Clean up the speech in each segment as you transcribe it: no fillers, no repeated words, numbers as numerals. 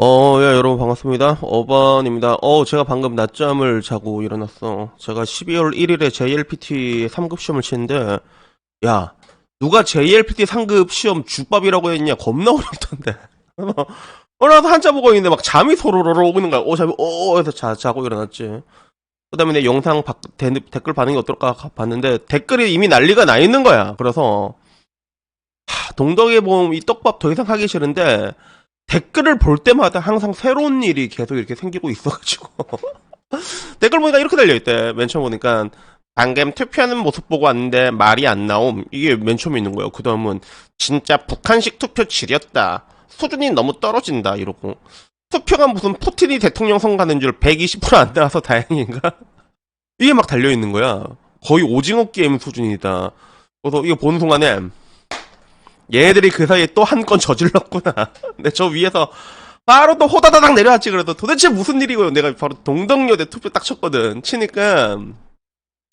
예, 여러분 반갑습니다. 어반입니다. 제가 방금 낮잠을 자고 일어났어. 제가 12월 1일에 JLPT 3급 시험을 치는데, 야, 누가 JLPT 3급 시험 죽밥이라고 했냐? 겁나 어렵던데. 나서 한자 보고 있는데 막 잠이 소로로로 오는 거야. 잠이, 해서 자고 일어났지. 그 다음에 내 영상 댓글 반응이 어떨까 봤는데, 댓글이 이미 난리가 나 있는 거야. 그래서, 동덕에 보면 이 떡밥 더 이상 하기 싫은데, 댓글을 볼 때마다 항상 새로운 일이 계속 이렇게 생기고 있어가지고 댓글 보니까 이렇게 달려있대. 맨 처음 보니까 방금 투표하는 모습 보고 왔는데 말이 안 나옴. 이게 맨 처음에 있는 거예요. 그 다음은 진짜 북한식 투표 지렸다. 수준이 너무 떨어진다. 이러고 투표가 무슨 푸틴이 대통령 선거하는 줄 120%안 나와서 다행인가? 이게 막 달려있는 거야. 거의 오징어 게임 수준이다. 그래서 이거 보는 순간에 얘네들이 그 사이에 또 한 건 저질렀구나. 근데 저 위에서 바로 또 호다다닥 내려왔지. 그래도 도대체 무슨 일이고요. 내가 바로 동덕여대 투표 딱 쳤거든. 치니까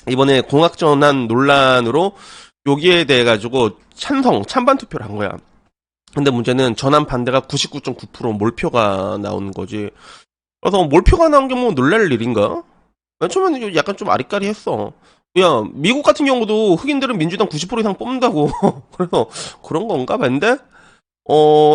이번에 공학전환 논란으로 여기에 대해 가지고 찬반 투표를 한 거야. 근데 문제는 전환 반대가 99.9% 몰표가 나오는 거지. 그래서 몰표가 나온 게 뭐 놀랄 일인가? 맨 처음에는 약간 좀 아리까리했어. 야, 미국 같은 경우도 흑인들은 민주당 90% 이상 뽑는다고. 그래서 그런 건가 봤는데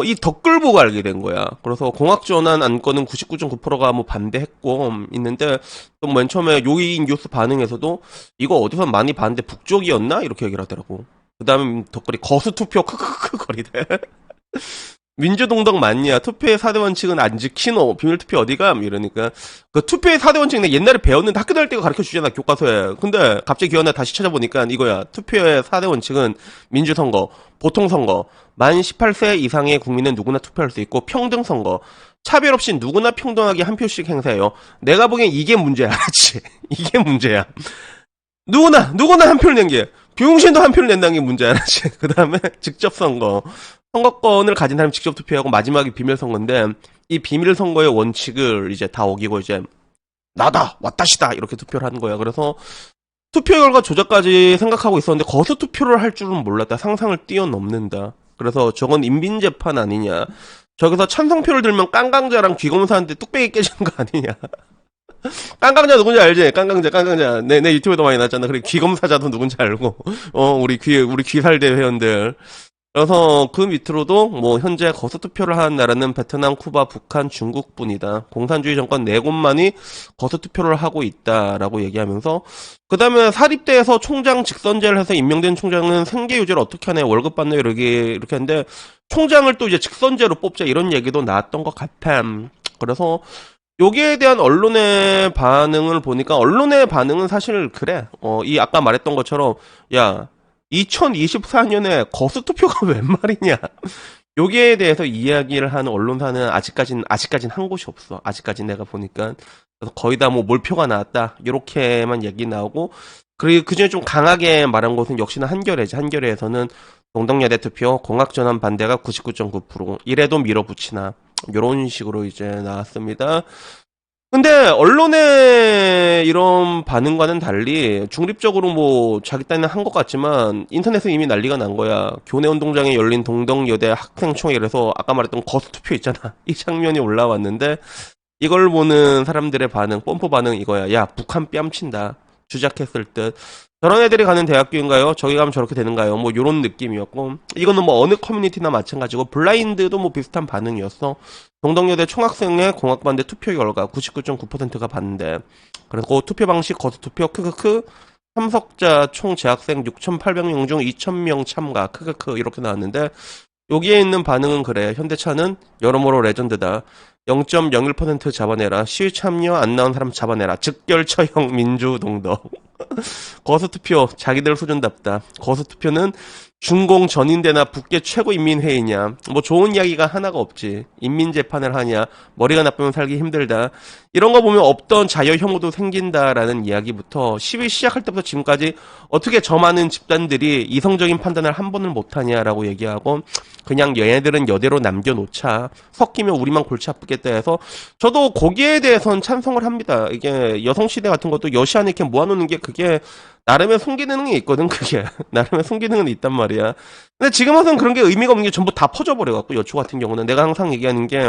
이 댓글 보고 알게 된 거야. 그래서 공학전환 안건은 99.9%가 뭐 반대했고 있는데 또 맨 처음에 요이 뉴스 반응에서도 이거 어디서 많이 봤는데 북쪽이었나 이렇게 얘기를 하더라고. 그다음에 댓글이 거수투표 크크크 거리대. 민주동덕 맞냐? 투표의 4대 원칙은 안 지키노? 비밀투표 어디감? 이러니까 그 투표의 4대 원칙 내 옛날에 배웠는데 학교 다닐 때가 가르쳐 주잖아 교과서에. 근데 갑자기 기억나 다시 찾아보니까 이거야. 투표의 4대 원칙은 민주선거, 보통선거, 만 18세 이상의 국민은 누구나 투표할 수 있고 평등선거, 차별 없이 누구나 평등하게 한 표씩 행사해요. 내가 보기엔 이게 문제야. 알았지? 이게 문제야. 누구나 한 표를 낸 게. 병신도 한 표를 낸다는 게 문제야. 알았지? 그 다음에 직접 선거. 선거권을 가진 사람이 직접 투표하고 마지막이 비밀 선거인데 이 비밀 선거의 원칙을 이제 다 어기고 이제 나다 왔다시다 이렇게 투표를 하는 거야. 그래서 투표 결과 조작까지 생각하고 있었는데 거수 투표를 할 줄은 몰랐다. 상상을 뛰어넘는다. 그래서 저건 인민재판 아니냐. 저기서 찬성표를 들면 깡강자랑 귀검사한테 뚝배기 깨지는 거 아니냐. 깡강자 누군지 알지? 깡강자. 내 유튜브에도 많이 나왔잖아. 그리고 귀검사자도 누군지 알고. 우리 귀살대 회원들. 그래서 그 밑으로도 뭐 현재 거소투표를 하는 나라는 베트남, 쿠바, 북한, 중국뿐이다. 공산주의 정권 4곳만이 거소투표를 하고 있다라고 얘기하면서 그 다음에 사립대에서 총장 직선제를 해서 임명된 총장은 생계 유지를 어떻게 하냐 월급 받네 이렇게 하는데 총장을 또 이제 직선제로 뽑자 이런 얘기도 나왔던 것 같아. 그래서 여기에 대한 언론의 반응을 보니까 언론의 반응은 사실 그래. 이 아까 말했던 것처럼 야 2024년에 거수투표가 웬 말이냐. 여기에 대해서 이야기를 하는 언론사는 아직까진 한 곳이 없어. 아직까지 내가 보니까. 그래서 거의 다 뭐 몰표가 나왔다. 이렇게만 얘기 나오고. 그리고 그중에 좀 강하게 말한 곳은 역시나 한겨레지. 한겨레에서는 동덕여대 투표 공학전환 반대가 99.9% 이래도 밀어붙이나. 이런 식으로 이제 나왔습니다. 근데 언론의 이런 반응과는 달리 중립적으로 뭐 자기 딴에는 한 것 같지만 인터넷에 이미 난리가 난 거야. 교내 운동장에 열린 동덕여대 학생총회에서 아까 말했던 거수투표 있잖아. 이 장면이 올라왔는데 이걸 보는 사람들의 반응, 뽐뿌 반응 이거야. 야, 북한 뺨친다. 주작했을 듯. 저런 애들이 가는 대학교인가요? 저기 가면 저렇게 되는가요? 뭐 요런 느낌이었고 이거는 뭐 어느 커뮤니티나 마찬가지고 블라인드도 뭐 비슷한 반응이었어. 동덕여대 총학생의 공학반대 투표 결과 99.9%가 반대. 그래서 그 투표 방식 거수투표 크크크 참석자 총 재학생 6,800명 중 2,000명 참가 크크크 이렇게 나왔는데 여기에 있는 반응은 그래. 현대차는 여러모로 레전드다. 0.01% 잡아내라. 시위 참여 안 나온 사람 잡아내라. 즉결처형 민주동덕. 거수투표 자기들 수준답다. 거수투표는 중공 전인대나 북계 최고인민회의냐. 뭐 좋은 이야기가 하나가 없지. 인민재판을 하냐. 머리가 나쁘면 살기 힘들다. 이런 거 보면 없던 자여 혐오도 생긴다라는 이야기부터 시위 시작할 때부터 지금까지 어떻게 저 많은 집단들이 이성적인 판단을 한 번을 못하냐라고 얘기하고 그냥 얘네들은 여대로 남겨놓자. 섞이면 우리만 골치 아프겠다 해서 저도 거기에 대해서는 찬성을 합니다. 이게 여성시대 같은 것도 여시 안에 이렇게 모아놓는 게 그게 나름의 순기능이 있거든. 그게 나름의 순기능은 있단 말이야. 근데 지금 와서는 그런 게 의미가 없는 게 전부 다 퍼져버려갖고 여초 같은 경우는 내가 항상 얘기하는 게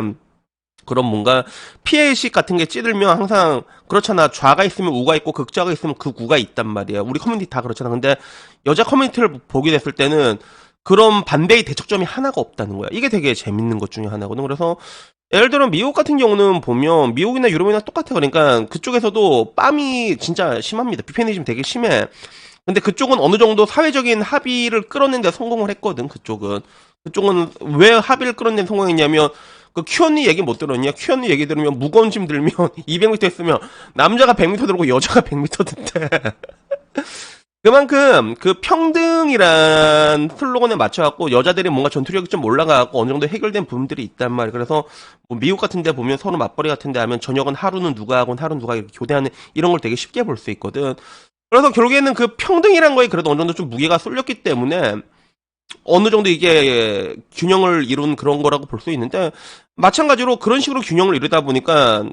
그런 뭔가 피해의식 같은 게 찌들면 항상 그렇잖아. 좌가 있으면 우가 있고 극좌가 있으면 극우가 있단 말이야. 우리 커뮤니티 다 그렇잖아. 근데 여자 커뮤니티를 보게 됐을 때는 그런 반대의 대척점이 하나가 없다는 거야. 이게 되게 재밌는 것 중에 하나거든. 그래서 예를 들어 미국 같은 경우는 보면 미국이나 유럽이나 똑같아. 그러니까 그쪽에서도 빰이 진짜 심합니다. 비페니즘 되게 심해. 근데 그쪽은 어느 정도 사회적인 합의를 끌어낸 데 성공을 했거든. 그쪽은 왜 합의를 끌어낸 성공했냐면 그 큐 언니 얘기 못 들었냐? 큐 언니 얘기 들으면 무거운 짐 들면 200m 했으면 남자가 100m 들고 여자가 100m 든대. 그만큼 그 평등이란 슬로건에 맞춰갖고 여자들이 뭔가 전투력이 좀 올라가고 어느 정도 해결된 부분들이 있단 말이야. 그래서 뭐 미국 같은 데 보면 서로 맞벌이 같은 데 하면 저녁은 하루는 누가 하고 하루는 누가 이렇게 교대하는 이런 걸 되게 쉽게 볼 수 있거든. 그래서 결국에는 그 평등이란 거에 그래도 어느 정도 좀 무게가 쏠렸기 때문에 어느 정도 이게 균형을 이룬 그런 거라고 볼 수 있는데 마찬가지로 그런 식으로 균형을 이루다 보니까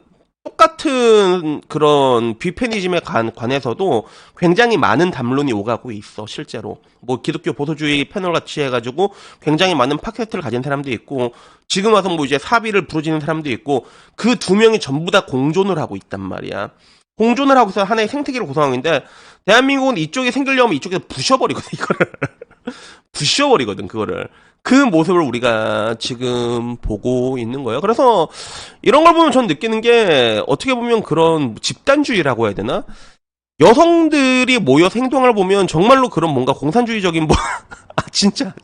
똑같은 그런 비페니즘에 관해서도 굉장히 많은 담론이 오가고 있어 실제로 뭐 기독교 보수주의 패널 같이 해가지고 굉장히 많은 팟캐스트를 가진 사람도 있고 지금 와서 뭐 이제 사비를 부르짖는 사람도 있고 그 두 명이 전부 다 공존을 하고 있단 말이야. 공존을 하고서 하나의 생태계를 구성하고 있는데 대한민국은 이쪽에 생기려면 이쪽에서 부셔버리거든 이거를. 부셔버리거든 그거를. 그 모습을 우리가 지금 보고 있는 거예요. 그래서 이런 걸 보면 전 느끼는 게 어떻게 보면 그런 집단주의라고 해야 되나? 여성들이 모여서 행동을 보면 정말로 그런 뭔가 공산주의적인 뭐 아, 진짜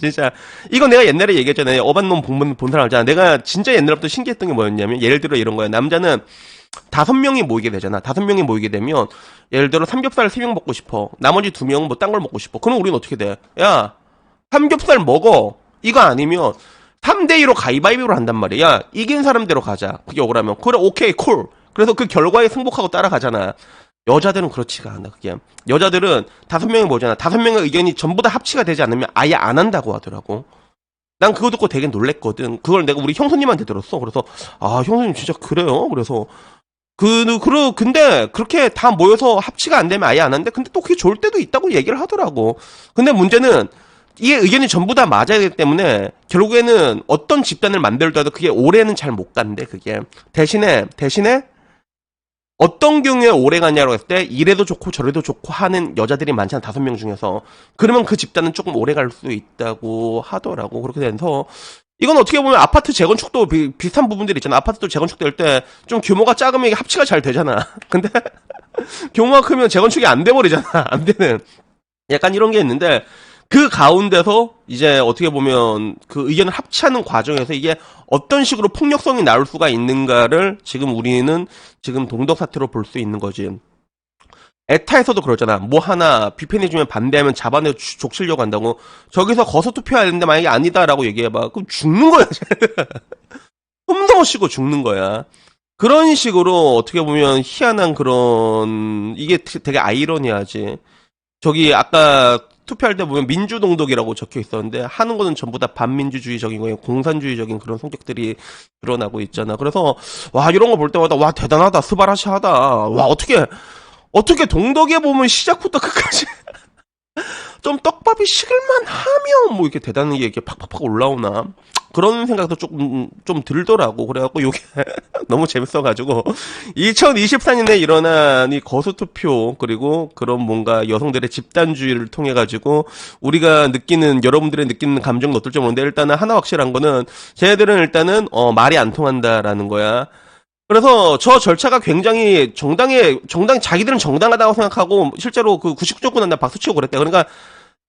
이거 내가 옛날에 얘기했잖아요. 어반놈 본 사람 알잖아. 내가 진짜 옛날부터 신기했던 게 뭐였냐면 예를 들어 이런 거야. 남자는 5명이 모이게 되잖아. 5명이 모이게 되면 예를 들어 삼겹살 3명 먹고 싶어. 나머지 2명은 뭐 딴 걸 먹고 싶어. 그럼 우리는 어떻게 돼? 야 삼겹살 먹어. 이거 아니면 3대2로 가위바위보를 한단 말이야. 야, 이긴 사람대로 가자. 그게 억울하면. 그래, 오케이, 쿨. 그래서 그 결과에 승복하고 따라가잖아. 여자들은 그렇지가 않아, 그게. 여자들은 5명이 뭐잖아. 5명의 의견이 전부 다 합치가 되지 않으면 아예 안 한다고 하더라고. 난 그거 듣고 되게 놀랬거든. 그걸 내가 우리 형수님한테 들었어. 그래서, 아, 형수님 진짜 그래요? 그래서, 근데 그렇게 다 모여서 합치가 안 되면 아예 안 하는데, 근데 또 그게 좋을 때도 있다고 얘기를 하더라고. 근데 문제는, 이 의견이 전부 다 맞아야 되기 때문에 결국에는 어떤 집단을 만들더라도 그게 오래는 잘 못 간대 그게 대신에 어떤 경우에 오래 가냐고 했을 때 이래도 좋고 저래도 좋고 하는 여자들이 많잖아 5명 중에서 그러면 그 집단은 조금 오래 갈 수 있다고 하더라고 그렇게 돼서 이건 어떻게 보면 아파트 재건축도 비슷한 부분들이 있잖아 아파트도 재건축될 때 좀 규모가 작으면 이게 합치가 잘 되잖아 근데 규모가 크면 재건축이 안 돼버리잖아 안 되는 약간 이런 게 있는데 그 가운데서 이제 어떻게 보면 그 의견을 합치하는 과정에서 이게 어떤 식으로 폭력성이 나올 수가 있는가를 지금 우리는 지금 동덕 사태로 볼 수 있는 거지. 에타에서도 그러잖아. 뭐 하나 비패니즘에 반대하면 잡아내 족치려고 한다고. 저기서 거서 투표해야 되는데 만약에 아니다라고 얘기해봐. 그럼 죽는 거야. 숨도 못 쉬고 죽는 거야. 그런 식으로 어떻게 보면 희한한 그런 이게 되게 아이러니하지. 저기 아까 투표할 때 보면 민주동독이라고 적혀 있었는데 하는 거는 전부 다 반민주주의적인 거예요. 공산주의적인 그런 성격들이 드러나고 있잖아. 그래서 와 이런 거 볼 때마다 와 대단하다 스바라시하다. 와 어떻게 동독에 보면 시작부터 끝까지 좀 떡밥이 식을만 하면 뭐 이렇게 대단한 게 이렇게 팍팍팍 올라오나 그런 생각도 좀 들더라고. 그래갖고 요게 너무 재밌어가지고 2024년에 일어난 이 거소투표 그리고 그런 뭔가 여성들의 집단주의를 통해가지고 우리가 느끼는 여러분들의 느끼는 감정도 어떨지 모르는데 일단은 하나 확실한 거는 쟤네들은 일단은 말이 안 통한다라는 거야. 그래서 저 절차가 굉장히 자기들은 정당하다고 생각하고 실제로 그 99.9 난다 박수치고 그랬대. 그러니까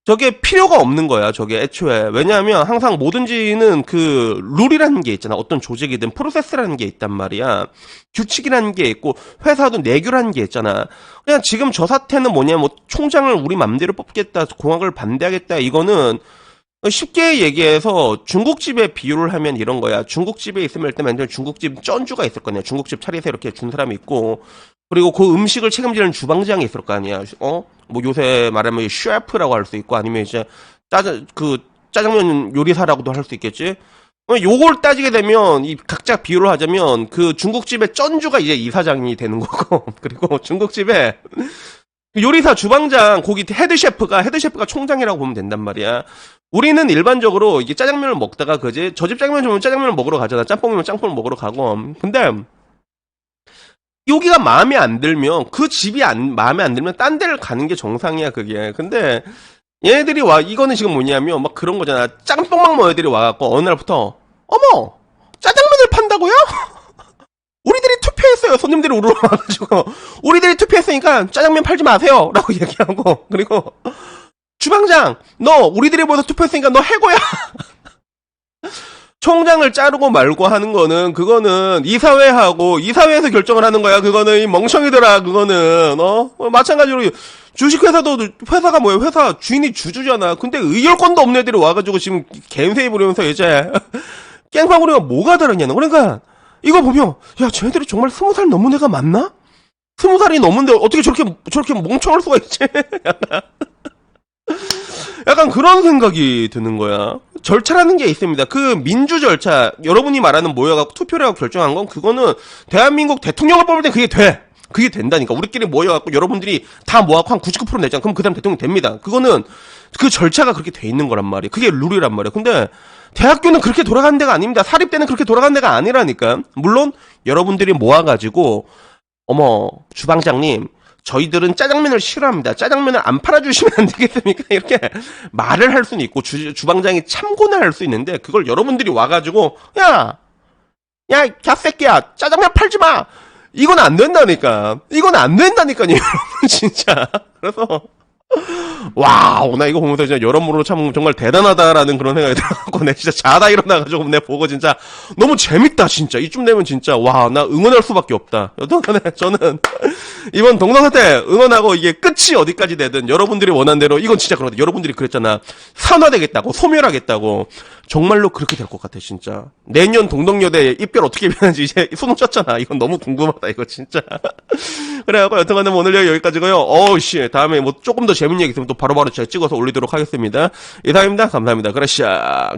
저게 필요가 없는 거야, 저게 애초에. 왜냐하면 항상 뭐든지는 그 룰이라는 게 있잖아. 어떤 조직이든 프로세스라는 게 있단 말이야. 규칙이라는 게 있고 회사도 내규라는 게 있잖아. 그냥 지금 저 사태는 뭐냐, 뭐 총장을 우리 맘대로 뽑겠다, 공약을 반대하겠다. 이거는 쉽게 얘기해서 중국집에 비유를 하면 이런 거야. 중국집에 있으면 일단 맨날 중국집 쩐주가 있을 거냐. 중국집 차리에서 이렇게 준 사람이 있고 그리고 그 음식을 책임지는 주방장이 있을 거 아니야. 뭐 요새 말하면 셰프라고 할 수 있고 아니면 이제 짜장면 요리사라고도 할 수 있겠지. 요걸 따지게 되면 이 각자 비유를 하자면 그 중국집의 쩐주가 이제 이사장이 되는 거고 그리고 중국집에 요리사 주방장 거기 헤드셰프가 총장이라고 보면 된단 말이야. 우리는 일반적으로 이게 짜장면을 먹다가 그지 저 집 짜장면 주면 짜장면을 먹으러 가잖아. 짬뽕이면 짬뽕을 먹으러 가고. 근데 여기가 마음에 안 들면 그 집이 마음에 안 들면 딴 데를 가는 게 정상이야 그게. 근데 얘네들이 와 이거는 지금 뭐냐면 막 그런 거잖아. 짬뽕만 먹은 애들이 와갖고 어느 날부터 어머 짜장면을 판다고요? 우리들이 투표했어요. 손님들이 우르르 와가지고 우리들이 투표했으니까 짜장면 팔지 마세요 라고 얘기하고 그리고 주방장 너 우리들이 모여서 투표했으니까 너 해고야. 총장을 자르고 말고 하는 거는 그거는 이사회하고 이사회에서 결정을 하는 거야. 그거는 이 멍청이들아. 그거는 마찬가지로 주식회사도 회사가 뭐예요? 회사 주인이 주주잖아. 근데 의결권도 없는 애들이 와가지고 지금 갬세이 부리면서 이제 깽판구리가 뭐가 다르냐는. 그러니까 이거 보면 야 쟤네들이 정말 20살 넘은 애가 맞나? 20살이 넘은데 어떻게 저렇게 멍청할 수가 있지? 약간 그런 생각이 드는 거야. 절차라는 게 있습니다. 그 민주 절차, 여러분이 말하는 모여갖고 투표를 하고 결정한 건 그거는 대한민국 대통령을 뽑을 때 그게 돼. 그게 된다니까. 우리끼리 모여갖고 여러분들이 다 모아갖고 한 99% 내잖아. 그럼 그 다음 대통령 됩니다. 그거는 그 절차가 그렇게 돼 있는 거란 말이야. 그게 룰이란 말이야. 근데 대학교는 그렇게 돌아가는 데가 아닙니다. 사립대는 그렇게 돌아가는 데가 아니라니까. 물론 여러분들이 모아가지고 어머 주방장님 저희들은 짜장면을 싫어합니다. 짜장면을 안 팔아주시면 안 되겠습니까? 이렇게 말을 할 수는 있고 주방장이 참고는 할 수 있는데 그걸 여러분들이 와가지고 야 갓새끼야 짜장면 팔지 마. 이건 안 된다니까. 이건 안 된다니까요. 여러분 진짜. 그래서 와우, 나 이거 보면서 진짜 여러모로 참 정말 대단하다라는 그런 생각이 들어갖고, 내 진짜 자다 일어나가지고, 내 보고 진짜 너무 재밌다, 진짜. 이쯤 되면 진짜, 와, 나 응원할 수밖에 없다. 여튼간에 저는 이번 동성사태 응원하고 이게 끝이 어디까지 되든 여러분들이 원한 대로, 이건 진짜 그렇다. 여러분들이 그랬잖아. 산화되겠다고, 소멸하겠다고. 정말로 그렇게 될 것 같아, 진짜. 내년 동덕여대 입결 어떻게 변하는지 이제 수능 쳤잖아. 이건 너무 궁금하다, 이거 진짜. 그래갖고 여튼간에 오늘 여기까지고요. 어우씨, 다음에 뭐 조금 더 재밌는 얘기 있으면 또 바로바로 제가 찍어서 올리도록 하겠습니다. 이상입니다. 감사합니다. 그라시아.